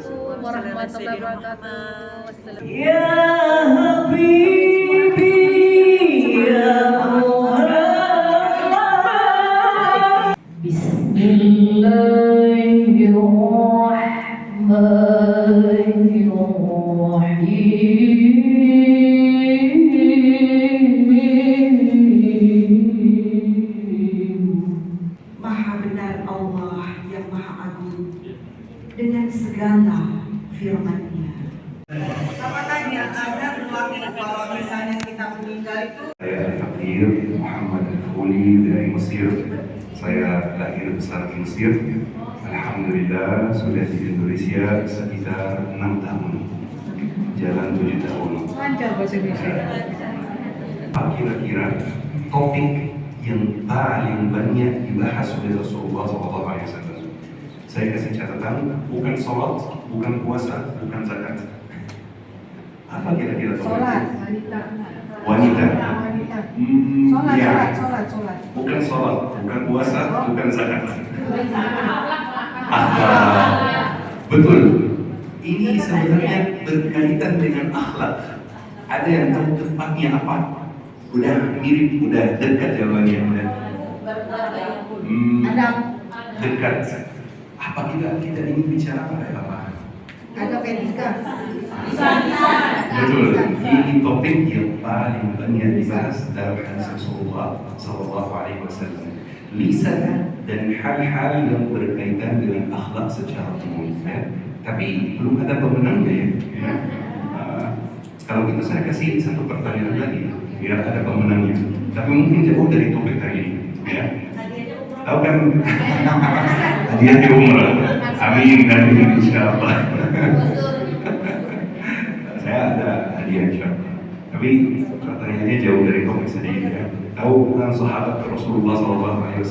Assalamualaikum warahmatullahi wabarakatuh. Ya Habibi ya Muhammad. Bismillahirrahmanirrahim. Maha benar Allah yang Maha Agung dengan segala firman-Nya. Apakah yang ada mewakili kalau misalnya kita meninggal itu? Saya Al-Fakir Muhammad Al-Fuli dari Mesir. Saya lahir besar di Mesir. Alhamdulillah sudah di Indonesia sekitar 6 tahun. Jalan 7 tahun. Lancar bahasa Indonesia. Apa kira-kira topik yang paling banyak dibahas oleh Rasulullah SAW? Saya kasih catatan, bukan sholat, bukan puasa, bukan zakat. Apa kira-kira topik? Sholat, Wanita. Ya. Sholat. Bukan sholat, bukan puasa, bukan zakat. Akhlak. Betul. Ini sebenarnya berkaitan dengan akhlak. Ada yang tahu tempatnya apa? Udah mirip, udah dekat jawabannya. Udah. Dekat. Apa kita ini bicara pada apa? Ada etika. Betul. Ini topik yang paling banyak dibahas dalam hadis Rasulullah Sallallahu Alaihi Wasallam. Lisan dan hal-hal yang berkaitan dengan akhlak secara umum. Ya. Tapi belum ada pemenangnya ya. Kalau gitu saya kasih satu pertanyaan lagi, biar ada pemenangnya. Tapi mungkin jauh dari topik hari ini. Ya. Tahu kan? Hadiah di umrah. Amin dan insya Allah. Saya ada hadiah insya Allah. Tapi pertanyaannya jauh dari topik sedikit ya. Tahu bukan sahabat Rasulullah SAW?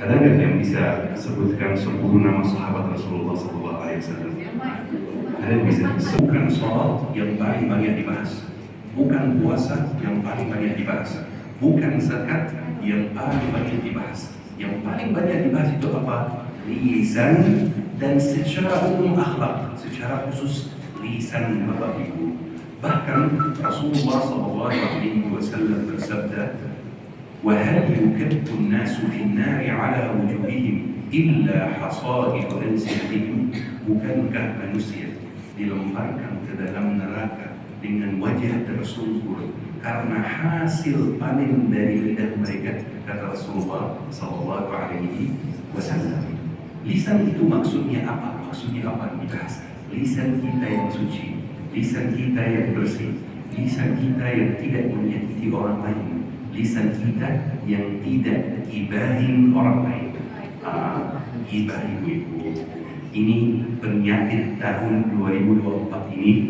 Ada nggak yang bisa sebutkan 10 nama sahabat Rasulullah SAW? Ada yang bisa sebutkan sholat yang paling banyak dibahas, bukan puasa yang paling banyak dibahas, bukan zakat yang paling banyak dibahas. Yang paling banyak dibahas itu apa? Lisan dan secara umum akhlak, secara khusus lisan Bapak Ibu. Bahkan Rasulullah SAW bersabda, وَهَلْ يُكَبُّ النَّاسُ فِي النَّارِ عَلَى وُجُوهِهِمْ إِلَّا حَصَائِرُ أَلْسِنَتِهِمْ. Bukankah manusia dilemparkan ke dalam neraka dengan wajah tersungkur karena hasil panen dari lidah mereka, kata Rasulullah Sallallahu Alaihi Wasallam. Lisan itu maksudnya apa? Maksudnya apa dibahas? Lisan kita yang suci, lisan kita yang bersih, lisan kita yang tidak menyakiti orang lain, lisan kita yang tidak gibahin orang lain. Gibah ibu-ibu. Ini penyakit tahun 2024 ini,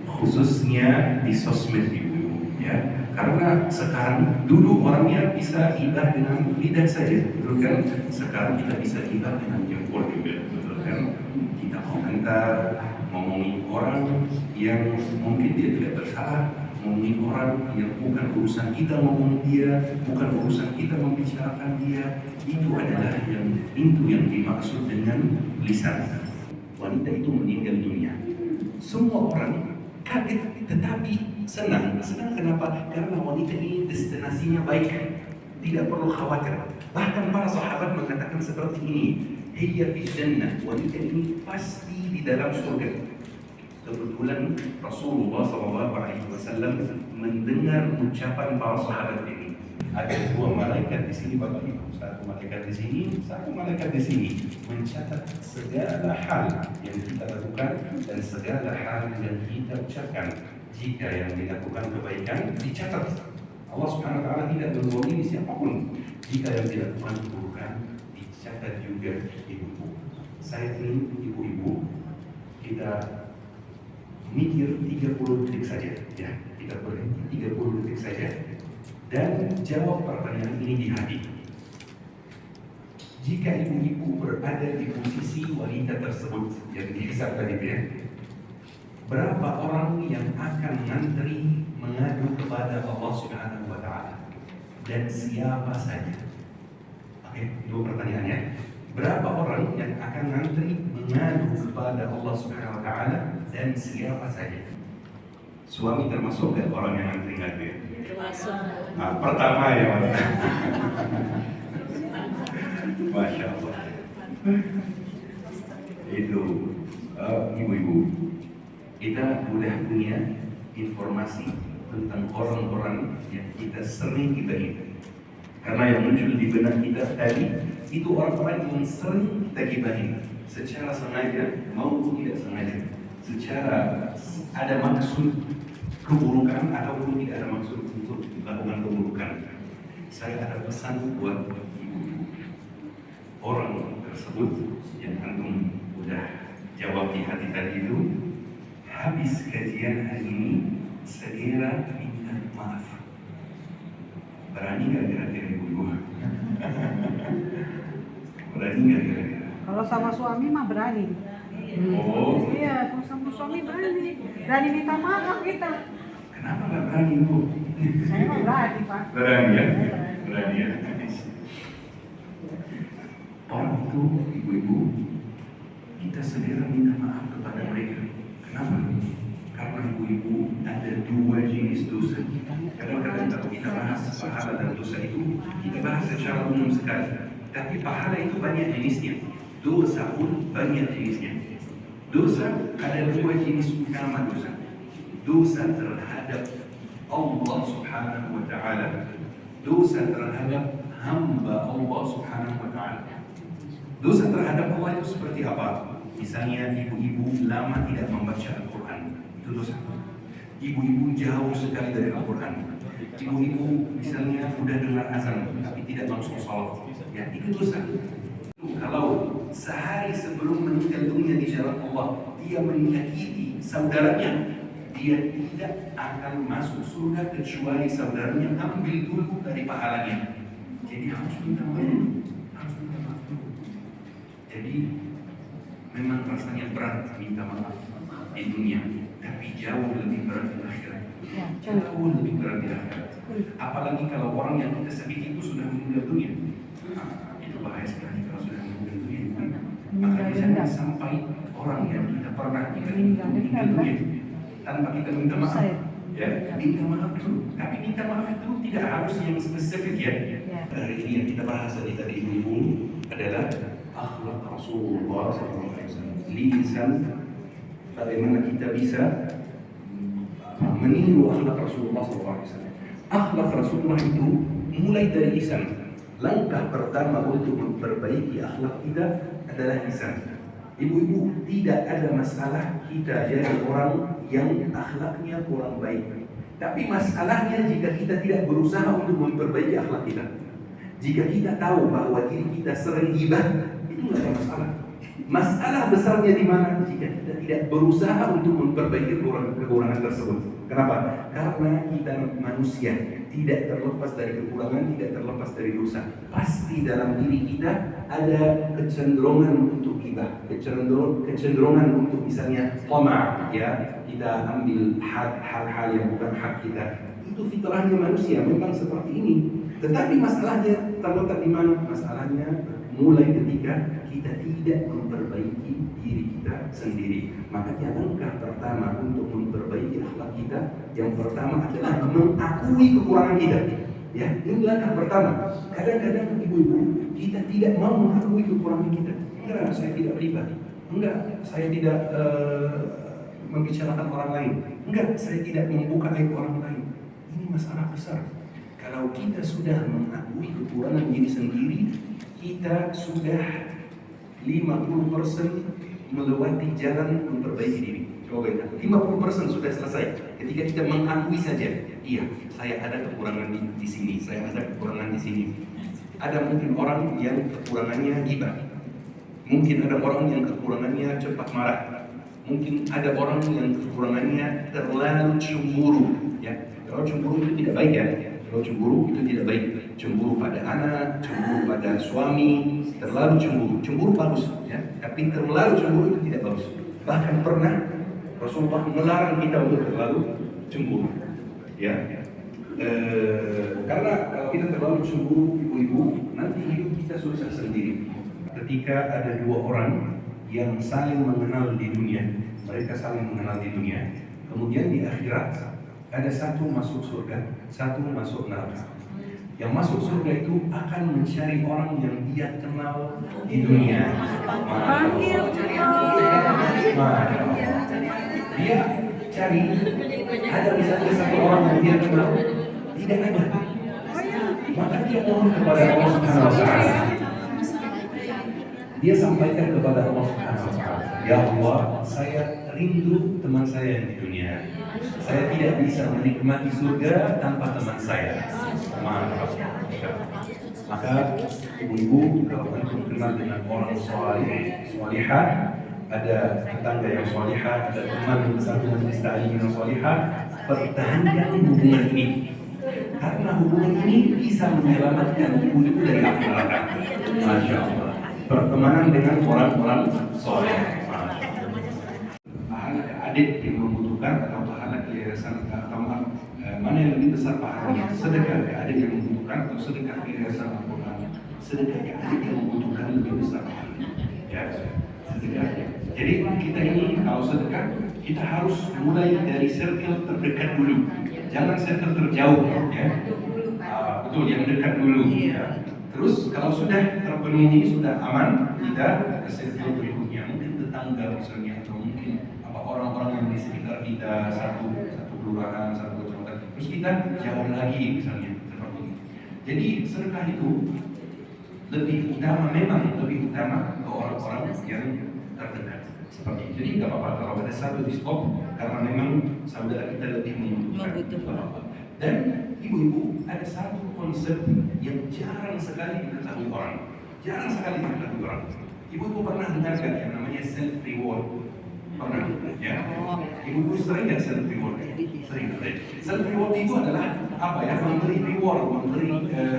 khususnya di sosmed ibu, ya. Karena sekarang dulu orangnya bisa gibah dengan lidah saja, betul kan? Sekarang kita bisa gibah dengan jempol juga, betul kan? Kita komentar, ngomongin orang yang mungkin dia tidak bersalah, ngomongin orang yang bukan urusan kita ngomong dia, bukan urusan kita membicarakan dia. Itu adalah yang dimaksud dengan lisan. Wanita itu meninggal dunia. Semua orang kaget tetapi senang. Senang kenapa? Karena wanita ini destinasinya baik, tidak perlu khawatir. Bahkan para sahabat mengatakan seperti ini, hiya fi jannah, wanita ini pasti di dalam surga. Kebetulan Rasulullah SAW mendengar ucapan para sahabat ini. Ada 2 malaikat di sini, Bapak Ibu. Satu malaikat di sini, satu malaikat di sini, mencatat segala hal yang kita lakukan dan segala hal yang kita ucapkan. Jika yang dilakukan kebaikan dicatat. Allah Subhanahu wa taala tidak menzalimi siapapun. Jika yang dilakukan keburukan dicatat juga ibu-ibu. Saya ingin ibu-ibu kita mikir 30 detik saja, ya. Kita berhenti 30 detik saja dan jawab pertanyaan ini di hati. Jika ibu-ibu berada di posisi wanita tersebut yang dihisab tadi, ya, berapa orang yang akan ngantri mengadu kepada Allah Subhanahu wa taala dan siapa saja? Oke, 2 pertanyaannya. Berapa orang yang akan ngantri mengadu kepada Allah Subhanahu wa taala dan siapa saja. Suami termasuk ke orang yang ngantri ngadu ya? Termasuk. Nah, pertama ya, Masya Allah. Itu ibu-ibu, kita udah punya informasi tentang orang-orang yang kita sering gibahin. Karena yang muncul di benak kita tadi itu orang-orang yang sering kita gibahin secara sengaja maupun tidak sengaja, secara ada maksud keburukan ataupun tidak ada maksud untuk melakukan keburukan. Saya ada pesan buat ibu-ibu, orang tersebut yang antum udah jawab di hati tadi itu, habis kajian hari ini segera minta maaf. Berani nggak kira-kira ibu-ibu? Berani nggak kira-kira? Kalau sama suami mah berani. Oh, Iya, kalau sama suami berani. Berani minta maaf kita. kenapa nggak berani ibu? Saya mah berani, Pak. Berani ya? Berani ya? Orang itu, ibu-ibu, kita segera minta maaf kepada mereka. Kenapa? Karena ibu-ibu ada dua jenis dosa. Kadang-kadang kalau kita bahas pahala dan dosa itu, kita bahas secara umum sekali. Tapi pahala itu banyak jenisnya. Dosa pun banyak jenisnya. Dosa ada dua jenis utama dosa. Dosa terhadap Allah Subhanahu wa taala, dosa terhadap hamba Allah Subhanahu wa taala. Dosa terhadap Allah itu seperti apa? Misalnya ibu-ibu lama tidak membaca Al-Quran, itu dosa. Ibu-ibu jauh sekali dari Al-Quran. Ibu-ibu misalnya udah dengar azan tapi tidak langsung sholat, ya itu dosa. Kalau sehari sebelum meninggal dunia di jalan Allah dia menyakiti saudaranya, dia tidak akan masuk surga kecuali saudaranya ambil dulu dari pahalanya. Jadi harus minta maaf, harus minta maaf dulu. Jadi memang rasanya berat minta maaf di dunia, tapi jauh lebih berat di akhirat. Jauh lebih berat di akhirat. Apalagi kalau orang yang kita sakiti itu sudah meninggal dunia. Nah, itu bahaya sekali kalau sudah meninggal dunia. Makanya jangan sampai orang yang kita pernah kita meninggal dunia tanpa kita minta maaf. Ya, minta maaf dulu. Tapi minta maaf itu tidak harus yang spesifik ya. Hari ini yang kita bahas tadi ibu-ibu adalah akhlak Rasulullah SAW. Lisan, bagaimana kita bisa meniru akhlak Rasulullah SAW. Akhlak Rasulullah itu mulai dari lisan. Langkah pertama untuk memperbaiki akhlak kita adalah lisan. Ibu-ibu, tidak ada masalah kita jadi orang yang akhlaknya kurang baik. Tapi masalahnya jika kita tidak berusaha untuk memperbaiki akhlak kita. Jika kita tahu bahwa diri kita sering ghibah, itu tidak ada masalah. Masalah besarnya di mana? Jika kita tidak berusaha untuk memperbaiki kekurangan tersebut. Kenapa? Karena kita manusia, tidak terlepas dari kekurangan, tidak terlepas dari dosa. Pasti dalam diri kita ada kecenderungan untuk ghibah, kecenderungan untuk misalnya qama', ya, kita ambil hal-hal yang bukan hak kita. Itu fitrahnya manusia, memang seperti ini. Tetapi masalahnya terletak di mana? Masalahnya mulai ketika kita tidak memperbaiki diri kita sendiri. Makanya langkah pertama untuk memperbaiki akhlak kita, yang pertama adalah mengakui kekurangan kita. Ya, ini langkah pertama. Kadang-kadang ibu-ibu kita tidak mau mengakui kekurangan kita. Enggak, saya tidak pribadi. Enggak, saya tidak membicarakan orang lain. Enggak, saya tidak membuka aib orang lain. Ini masalah besar. Kalau kita sudah mengakui kekurangan diri sendiri, kita sudah 50% melewati jalan memperbaiki diri. Coba bayangkan, 50% sudah selesai. Ketika kita mengakui saja, iya, saya ada kekurangan di sini, saya ada kekurangan di sini. Ada mungkin orang yang kekurangannya ghibah. Mungkin ada orang yang kekurangannya cepat marah. Mungkin ada orang yang kekurangannya terlalu cemburu. Ya, kalau cemburu itu tidak baik ya. Kalau cemburu itu tidak baik. Cemburu pada anak, cemburu pada suami, terlalu cemburu. Cemburu bagus, ya. Tapi terlalu cemburu itu tidak bagus. Bahkan pernah Rasulullah melarang kita untuk terlalu cemburu. Ya. Karena kalau kita terlalu cemburu, ibu-ibu, nanti hidup kita susah sendiri. Ketika ada dua orang yang saling mengenal di dunia. Mereka saling mengenal di dunia. Kemudian di akhirat ada satu masuk surga, satu masuk neraka. Yang masuk surga itu akan mencari orang yang dia kenal di dunia. Dia cari, ada misalnya satu orang yang dia kenal, tidak ada. Maka dia mohon kepada Allah Subhanahu wa Ta'ala. Dia sampaikan kepada Allah Subhanahu wa Ta'ala, ya Allah, saya rindu teman saya yang di dunia. Saya tidak bisa menikmati surga tanpa teman saya. Maka ibu-ibu kalau antum kenal dengan orang salihah, ada tetangga yang salihah, ada teman satu majelis ta'lim yang salihah, pertahankan hubungan ini. Karena hubungan ini bisa menyelamatkan ibu-ibu dari api neraka. Masya Allah. Pertemanan dengan orang-orang saleh. Pahala ke adik yang membutuhkan atau pahala ke yayasan atau mana yang lebih besar pahalanya? Sedekah ke adik yang membutuhkan atau sedekah ke yayasan Al-Quran? Sedekah ke adik yang membutuhkan lebih besar pahalanya. Ya, sedekah. Jadi kita ini kalau sedekah kita harus mulai dari circle terdekat dulu. Jangan circle terjauh, ya. Betul, yang dekat dulu. Ya. Terus kalau sudah terpenuhi, sudah aman, kita ke circle berikutnya. Mungkin tetangga misalnya, atau mungkin orang-orang yang di sekitar kita, satu kelurahan, satu kecamatan. Terus kita jauh lagi misalnya seperti ini. Jadi sedekah itu lebih utama, memang lebih utama ke orang-orang yang terdekat. Seperti itu. Jadi nggak apa-apa kalau ada satu di stop karena memang saudara kita lebih membutuhkan. Dan ibu-ibu, ada satu konsep yang jarang sekali diketahui orang. Jarang sekali diketahui orang. Ibu-ibu pernah dengarkan yang namanya self reward? Pernah? Ya. Ibu-ibu sering nggak self reward? Sering. Self reward itu adalah apa ya? Memberi reward, memberi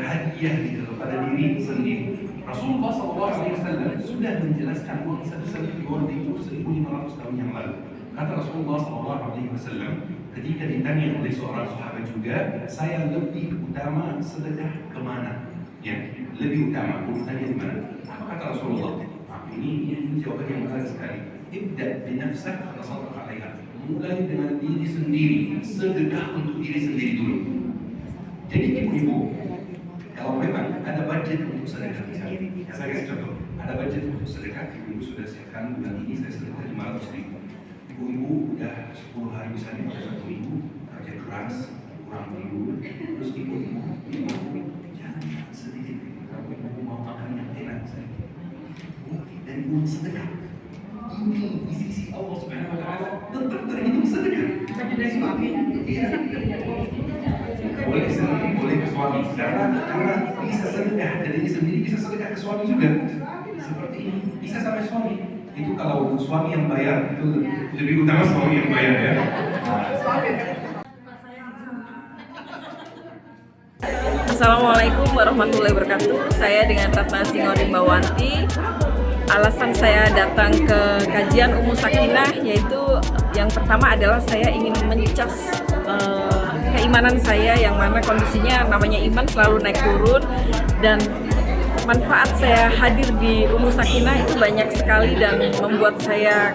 hadiah gitu kepada diri sendiri. Rasulullah SAW sudah menjelaskan konsep self reward itu 1500 tahun yang lalu. Kata Rasulullah SAW ketika ditanya oleh seorang sahabat juga, saya lebih utama sedekah kemana? Ya, lebih utama urutannya di mana? Apa kata Rasulullah? Ini jawaban yang menarik sekali. Ibda binafsak tasaddaq 'alaiha. Mulai dengan diri sendiri, sedekah untuk diri sendiri dulu. Jadi ibu-ibu, kalau memang ada budget untuk sedekah misalnya, saya kasih contoh, ada budget untuk sedekah, ibu sudah siapkan bulan ini saya sedekah 500.000. Ibu udah 10 hari misalnya pada 1 minggu kerja keras, kurang tidur, terus ibu jangan sedikit, kalau ibu mau makan yang enak dan ibu sedekah. Ini di sisi Allah Subhanahu wa Ta'ala tetap terhitung sedekah. Dari suami. Iya. Boleh sendiri, boleh ke suami. Karena bisa sedekah dari diri sendiri, bisa sedekah ke suami juga. Seperti ini, bisa sampai suami. Itu kalau suami yang bayar, itu lebih utama suami yang bayar ya. Assalamualaikum warahmatullahi wabarakatuh. Saya dengan Ratna Singori Mbawanti. Alasan saya datang ke kajian Ummu Sakinah yaitu yang pertama adalah saya ingin mencas keimanan saya yang mana kondisinya namanya iman selalu naik turun, dan manfaat saya hadir di Ummu Sakinah itu banyak sekali dan membuat saya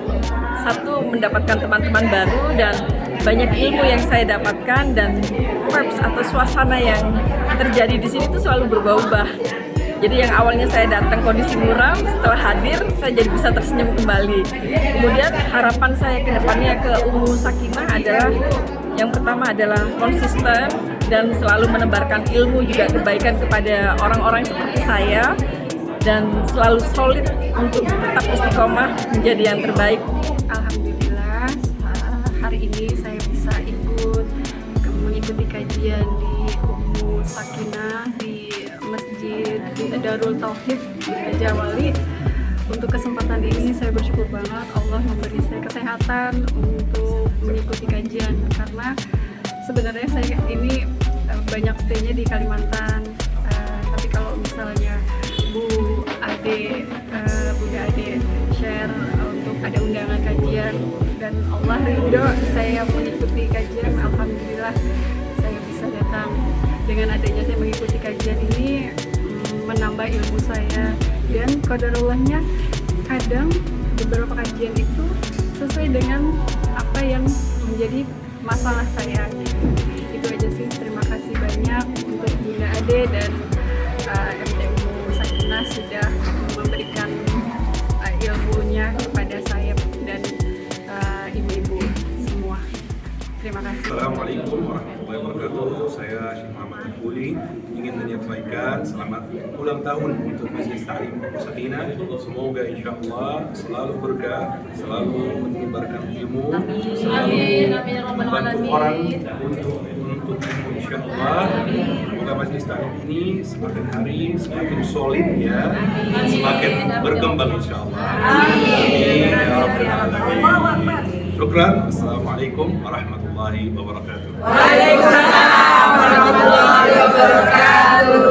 satu mendapatkan teman-teman baru dan banyak ilmu yang saya dapatkan, dan vibes atau suasana yang terjadi di sini itu selalu berubah-ubah. Jadi yang awalnya saya datang kondisi muram, setelah hadir saya jadi bisa tersenyum kembali. Kemudian harapan saya ke depannya ke Ummu Sakinah adalah yang pertama adalah konsisten dan selalu menebarkan ilmu juga kebaikan kepada orang-orang seperti saya, dan selalu solid untuk tetap istiqomah menjadi yang terbaik. Alhamdulillah hari ini saya bisa mengikuti kajian di Ummu Sakinah di Masjid Darul Tauhid Raja Wali. Untuk kesempatan ini saya bersyukur banget Allah memberi saya kesehatan untuk mengikuti kajian, karena sebenarnya saya ini banyak stay-nya di Kalimantan, tapi kalau misalnya Bunda Ade share untuk ada undangan kajian dan Allah ridho saya mengikuti kajian, alhamdulillah saya bisa datang. Dengan adanya saya mengikuti kajian ini menambah ilmu saya, dan qadarullahnya kadang beberapa kajian itu sesuai dengan apa yang menjadi masalah saya. Itu aja sih. Terima kasih banyak untuk Bunda Ade dan MTU Sakinah sudah memberikan ilmunya kepada saya dan ibu-ibu semua. Terima kasih. Assalamualaikum warahmatullahi wabarakatuh. Saya Syekh Muhammad Al-Fuli ingin menyampaikan selamat ulang tahun untuk Majelis Ta'lim Sakinah. Semoga insyaAllah selalu berkah, selalu menyebarkan ilmu, selalu membantu orang untuk ilmu insyaAllah. Semoga Majelis Ta'lim ini semakin hari semakin solid ya, semakin berkembang insyaAllah. Amin. Ya Rabbal Alamin. Syukran. Assalamualaikum warahmatullahi wabarakatuh. Waalaikumsalam warahmatullahi wabarakatuh.